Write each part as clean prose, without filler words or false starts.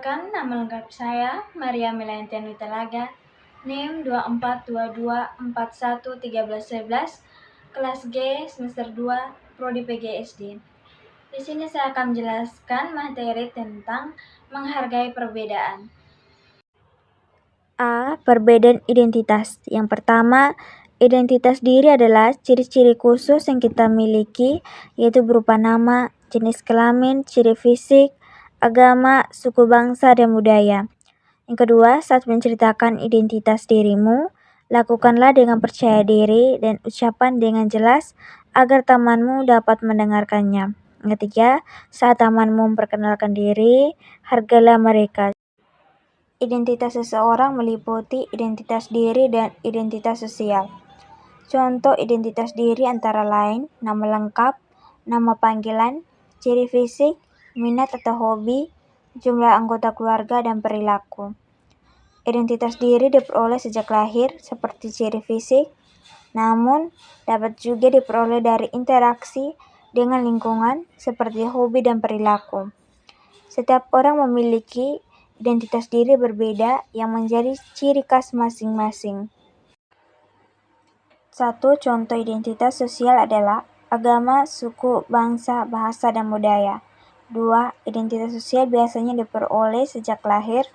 Perkenalkan, nama lengkap saya Maria Melayantiani Talaga, NIM 2422411311, kelas G, semester 2, Prodi PGSD. Di sini saya akan menjelaskan materi tentang menghargai perbedaan. A. Perbedaan identitas. Yang pertama, identitas diri adalah ciri-ciri khusus yang kita miliki, yaitu berupa nama, jenis kelamin, ciri fisik, agama, suku bangsa, dan budaya. Yang kedua, saat menceritakan identitas dirimu, lakukanlah dengan percaya diri dan ucapan dengan jelas agar temanmu dapat mendengarkannya. Yang ketiga, saat temanmu memperkenalkan diri, hargailah mereka. Identitas seseorang meliputi identitas diri dan identitas sosial. Contoh identitas diri antara lain nama lengkap, nama panggilan, ciri fisik, minat atau hobi, jumlah anggota keluarga, dan perilaku. Identitas diri diperoleh sejak lahir seperti ciri fisik, namun dapat juga diperoleh dari interaksi dengan lingkungan seperti hobi dan perilaku. Setiap orang memiliki identitas diri berbeda yang menjadi ciri khas masing-masing. 1. Contoh identitas sosial adalah agama, suku, bangsa, bahasa, dan budaya. 2. Identitas sosial biasanya diperoleh sejak lahir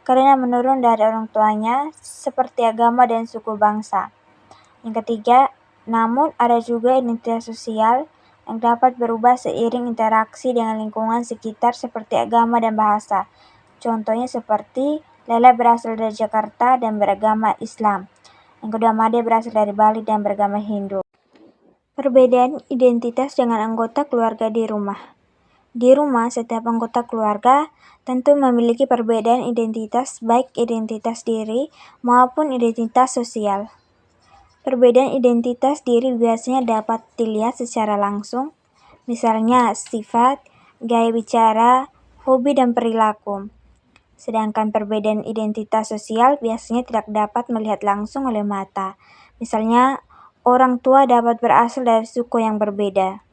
karena menurun dari orang tuanya seperti agama dan suku bangsa. Yang ketiga, namun ada juga identitas sosial yang dapat berubah seiring interaksi dengan lingkungan sekitar seperti agama dan bahasa. Contohnya seperti Lela berasal dari Jakarta dan beragama Islam. Yang kedua, Made berasal dari Bali dan beragama Hindu. Perbedaan identitas dengan anggota keluarga di rumah. Di rumah, setiap anggota keluarga tentu memiliki perbedaan identitas, baik identitas diri maupun identitas sosial. Perbedaan identitas diri biasanya dapat dilihat secara langsung, misalnya sifat, gaya bicara, hobi, dan perilaku. Sedangkan perbedaan identitas sosial biasanya tidak dapat melihat langsung oleh mata. Misalnya, orang tua dapat berasal dari suku yang berbeda.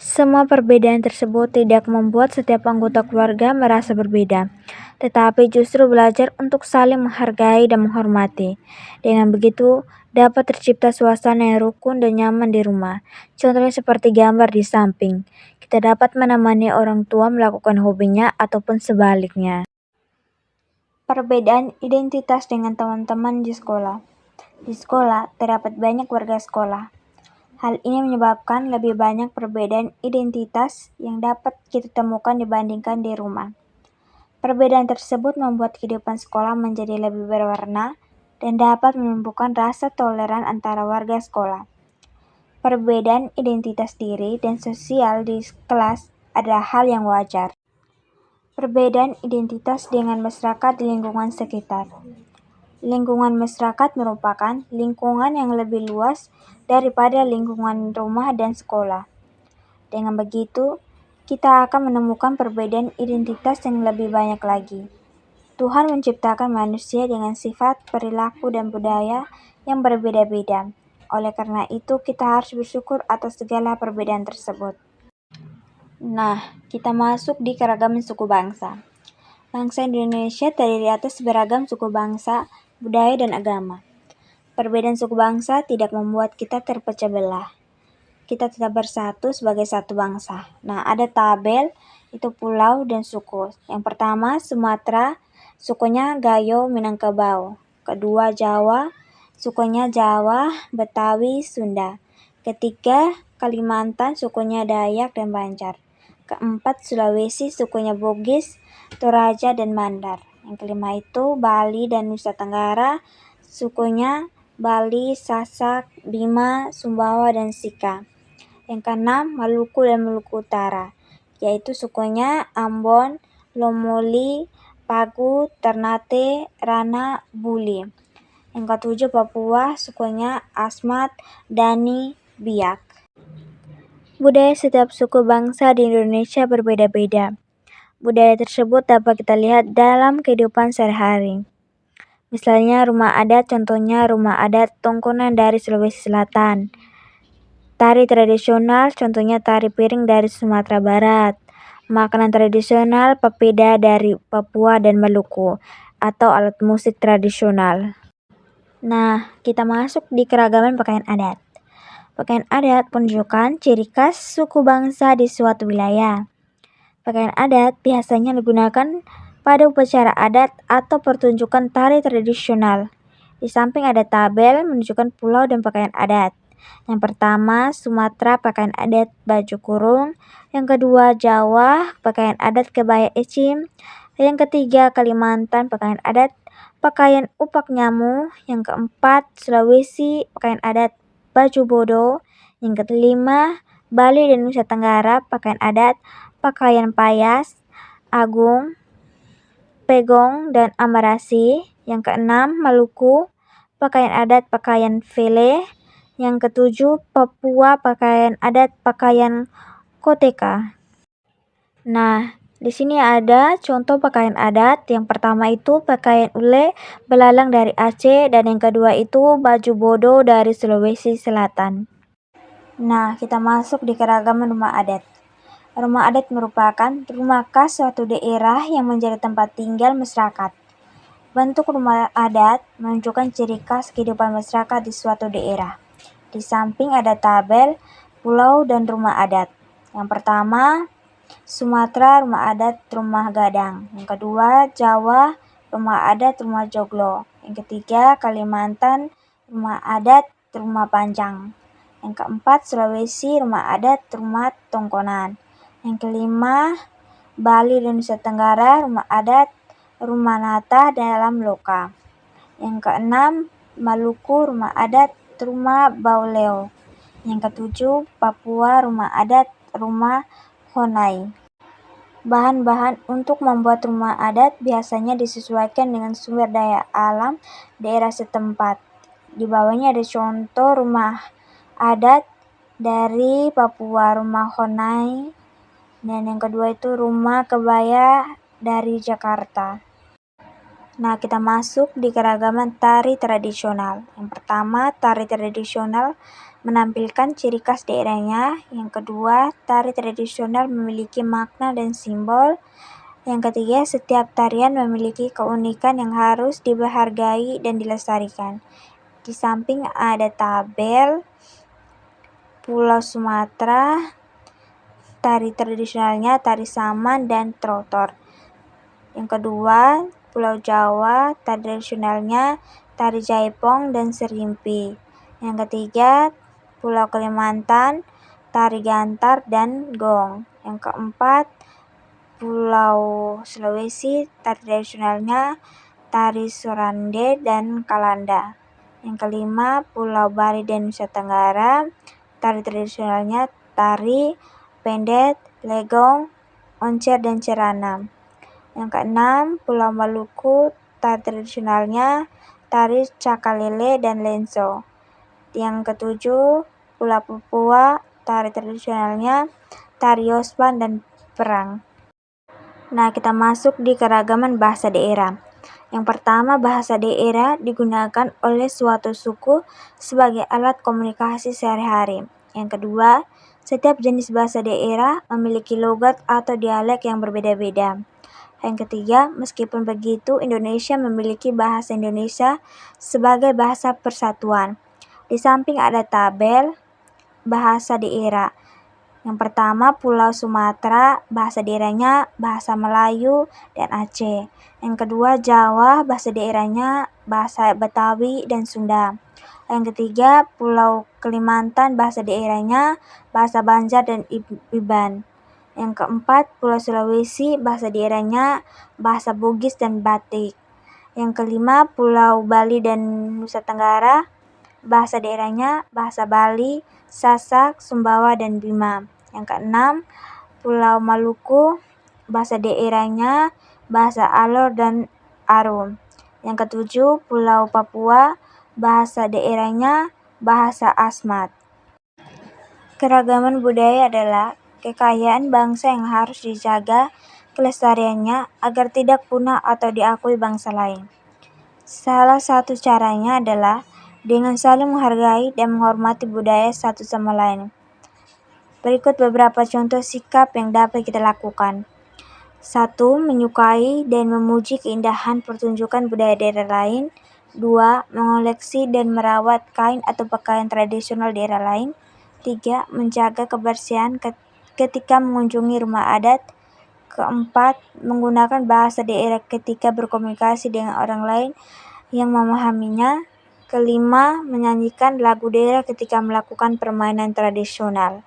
Semua perbedaan tersebut tidak membuat setiap anggota keluarga merasa berbeda, tetapi justru belajar untuk saling menghargai dan menghormati. Dengan begitu, dapat tercipta suasana yang rukun dan nyaman di rumah. Contohnya seperti gambar di samping. Kita dapat menemani orang tua melakukan hobinya ataupun sebaliknya. Perbedaan identitas dengan teman-teman di sekolah. Di sekolah, terdapat banyak warga sekolah. Hal ini menyebabkan lebih banyak perbedaan identitas yang dapat kita temukan dibandingkan di rumah. Perbedaan tersebut membuat kehidupan sekolah menjadi lebih berwarna dan dapat menumbuhkan rasa toleran antara warga sekolah. Perbedaan identitas diri dan sosial di kelas adalah hal yang wajar. Perbedaan identitas dengan masyarakat di lingkungan sekitar. Lingkungan masyarakat merupakan lingkungan yang lebih luas daripada lingkungan rumah dan sekolah. Dengan begitu, kita akan menemukan perbedaan identitas yang lebih banyak lagi. Tuhan menciptakan manusia dengan sifat, perilaku, dan budaya yang berbeda-beda. Oleh karena itu, kita harus bersyukur atas segala perbedaan tersebut. Nah, kita masuk di keragaman suku bangsa. Bangsa Indonesia terdiri atas beragam suku bangsa, budaya, dan agama. Perbedaan suku bangsa tidak membuat kita terpecah belah. Kita tetap bersatu sebagai satu bangsa. Nah, ada tabel, itu pulau dan suku. Yang pertama, Sumatera, sukunya Gayo Minangkabau. Kedua, Jawa, sukunya Jawa, Betawi, Sunda. Ketiga, Kalimantan, sukunya Dayak dan Banjar. Keempat, Sulawesi, sukunya Bugis, Toraja, dan Mandar. Yang kelima itu Bali dan Nusa Tenggara, sukunya Bali, Sasak, Bima, Sumbawa, dan Sika. Yang keenam, Maluku dan Maluku Utara, yaitu sukunya Ambon, Lomoli, Pagu, Ternate, Rana, Buli. Yang ketujuh, Papua, sukunya Asmat, Dani, Biak. Budaya setiap suku bangsa di Indonesia berbeda-beda. Budaya tersebut dapat kita lihat dalam kehidupan sehari-hari. Misalnya rumah adat, contohnya rumah adat Tongkonan dari Sulawesi Selatan. Tari tradisional, contohnya tari piring dari Sumatera Barat. makanan tradisional papeda dari Papua dan Maluku, atau alat musik tradisional. Nah, kita masuk di keragaman pakaian adat. Pakaian adat menunjukkan ciri khas suku bangsa di suatu wilayah. Pakaian adat biasanya digunakan pada upacara adat atau pertunjukan tari tradisional. Di samping ada tabel menunjukkan pulau dan pakaian adat. Yang pertama, Sumatera pakaian adat baju kurung. Yang kedua, Jawa pakaian adat kebaya ecim. Yang ketiga, Kalimantan pakaian adat pakaian upak nyamu. Yang keempat, Sulawesi pakaian adat baju bodo. Yang kelima, Bali dan Nusa Tenggara pakaian adat pakaian payas, agung, pegong, dan amarasi. Yang keenam, Maluku pakaian adat pakaian vele. Yang ketujuh, Papua pakaian adat pakaian koteka. Nah, di sini ada contoh pakaian adat. Yang pertama itu pakaian ule belalang dari Aceh, dan yang kedua itu baju bodo dari Sulawesi Selatan. Nah, kita masuk di keragaman rumah adat. Rumah adat merupakan rumah khas suatu daerah yang menjadi tempat tinggal masyarakat. Bentuk rumah adat menunjukkan ciri khas kehidupan masyarakat di suatu daerah. Di samping ada tabel, pulau, dan rumah adat. Yang pertama, Sumatera rumah adat rumah gadang. Yang kedua, Jawa rumah adat rumah joglo. Yang ketiga, Kalimantan rumah adat rumah panjang. Yang keempat, Sulawesi rumah adat rumah tongkonan. Yang kelima, Bali dan Nusa Tenggara rumah adat rumah nata dalam loka. Yang keenam, Maluku rumah adat rumah bauleo. Yang ketujuh, Papua rumah adat rumah honai. Bahan-bahan untuk membuat rumah adat biasanya disesuaikan dengan sumber daya alam daerah setempat. Di bawahnya ada contoh rumah adat dari Papua, rumah honai, dan yang kedua itu rumah kebaya dari Jakarta. Nah, kita masuk di keragaman tari tradisional. Yang pertama, tari tradisional menampilkan ciri khas daerahnya. Yang kedua, tari tradisional memiliki makna dan simbol. Yang ketiga, setiap tarian memiliki keunikan yang harus dihargai dan dilestarikan. Di samping ada tabel Pulau Sumatera, tari tradisionalnya tari saman dan trotor. Yang kedua, Pulau Jawa, tari tradisionalnya tari jaipong dan serimpi. Yang ketiga, Pulau Kalimantan, tari gantar dan gong. Yang keempat, Pulau Sulawesi, tari tradisionalnya tari sorande dan kalanda. Yang kelima, Pulau Bali dan Nusa Tenggara, tari tradisionalnya tari pendet, legong, oncer, dan cerana. Yang keenam, Pulau Maluku, tari tradisionalnya tari cakalele dan lenso. Yang ketujuh, Pulau Papua, tari tradisionalnya tari yospan dan perang. Nah, kita masuk di keragaman bahasa daerah. Yang pertama, bahasa daerah digunakan oleh suatu suku sebagai alat komunikasi sehari-hari. Yang kedua, setiap jenis bahasa daerah memiliki logat atau dialek yang berbeda-beda. Yang ketiga, meskipun begitu, Indonesia memiliki bahasa Indonesia sebagai bahasa persatuan. Di samping ada tabel bahasa daerah. Yang pertama, Pulau Sumatera, bahasa daerahnya bahasa Melayu dan Aceh. Yang kedua, Jawa, bahasa daerahnya bahasa Betawi dan Sunda. Yang ketiga, Pulau Kalimantan, bahasa daerahnya bahasa Banjar dan Iban. Yang keempat, Pulau Sulawesi, bahasa daerahnya bahasa Bugis dan Batik. Yang kelima, Pulau Bali dan Nusa Tenggara, bahasa daerahnya bahasa Bali, Sasak, Sumbawa, dan Bima. Yang keenam, Pulau Maluku, bahasa daerahnya bahasa Alor dan Arum. Yang ketujuh, Pulau Papua, bahasa daerahnya bahasa Asmat. Keragaman budaya adalah kekayaan bangsa yang harus dijaga kelestariannya agar tidak punah atau diakui bangsa lain. Salah satu caranya adalah dengan saling menghargai dan menghormati budaya satu sama lain. Berikut beberapa contoh sikap yang dapat kita lakukan. 1. Menyukai dan memuji keindahan pertunjukan budaya daerah lain. 2. Mengoleksi dan merawat kain atau pakaian tradisional daerah lain. 3. Menjaga kebersihan ketika mengunjungi rumah adat. 4. Menggunakan bahasa daerah ketika berkomunikasi dengan orang lain yang memahaminya. 5. Menyanyikan lagu daerah ketika melakukan permainan tradisional.